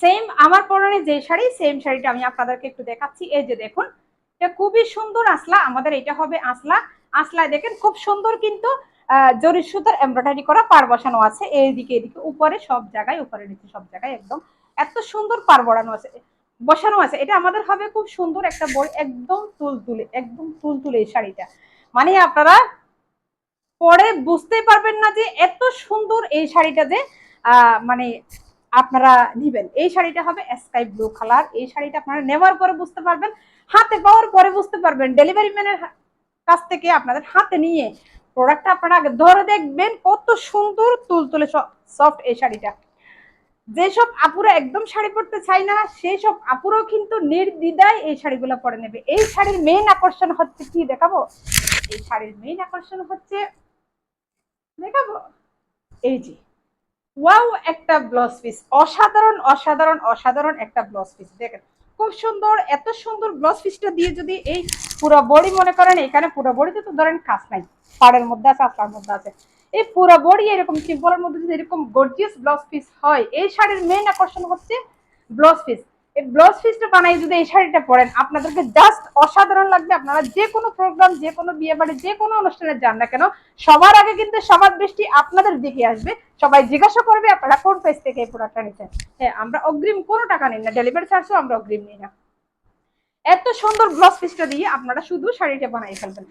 Same আমার পরনে যে শাড়ি, সেম শাড়িটা আমি আপনাদেরকে একটু দেখাচ্ছি। এই যে দেখুন, এটা খুবই সুন্দর আসলা, আমাদের এটা হবে আসলা। আসলায় দেখেন খুব সুন্দর কিন্তু জরি সুতার এমব্রয়ডারি করা পার বসানো আছে, এইদিকে এদিকে উপরে সব জায়গায়, উপরে নিচে সব জায়গায় একদম এত সুন্দর পার বসানো আছে, বসানো আছে। এটা আমাদের হবে খুব সুন্দর একটা বই, একদম তুলতুলে, একদম তুলতুলে এই শাড়িটা। মানে আপনারা পরে বুঝতেই পারবেন না যে এত সুন্দর এই শাড়িটা যে মানে আপনারা নিবেন। এই শাড়িটা হবে স্কাই ব্লু কালার। এই শাড়িটা আপনারা নেওয়ার পরে বুঝতে পারবেন, হাতে পাওয়ার পরে বুঝতে পারবেন, ডেলিভারি ম্যানের কাছ থেকে আপনাদের হাতে নিয়ে প্রোডাক্টটা আপনারা আগে ধরে দেখবেন কত সুন্দর তুলতুলে সফট এই শাড়িটা। যেসব আপুরা একদম শাড়ি পরতে চায় না, সেই সব আপুরাও কিন্তু নির্দ্বিধায় এই শাড়িগুলো পরে নেবে। এই শাড়ির মেইন আকর্ষণ হচ্ছে কি দেখাবো, এই শাড়ির মেইন আকর্ষণ হচ্ছে দেখাবো, এই যে ওয়াও একটা ব্লাউজ পিস, অসাধারণ অসাধারণ অসাধারণ একটা ব্লাউজ পিস দেখেন, খুব সুন্দর। এত সুন্দর ব্লাউজ পিসটা দিয়ে যদি এই পুরো বডি মনে করেন, এখানে পুরো বডিতে তো ধরেন কাজ নাই, পাড়ের মধ্যে আছে, আসলার মধ্যে আছে, এই পুরো বডি এরকম সিম্পলের মধ্যে যদি এরকম গর্জিয়াস ব্লাউজ পিস হয়, এই শাড়ির মেইন আকর্ষণ হচ্ছে ব্লাউজ পিস। এই ব্লাউজ পিসটা বানাই যদি এই শাড়িটা পরেন, আপনাদেরকে জাস্ট অসাধারণ লাগবে। আপনারা যে কোনো প্রোগ্রাম, যে কোনো বিয়ে বাড়ি, যে কোনো অনুষ্ঠানে যান না কেন, সবার আগে কিন্তু সবার দৃষ্টি আপনাদের দিকে আসবে। সবাই জিজ্ঞাসা করবে আপনারা কোন পেজ থেকে এই প্রোডাক্টটা নিচ্ছেন। হ্যাঁ, আমরা অগ্রিম কোনো টাকা নিই না, ডেলিভারি চার্জও আমরা অগ্রিম নিই না। এত সুন্দর ব্লাউজ পিসটা দিয়ে আপনারা শুধু শাড়িটা বানাই ফেলবেন।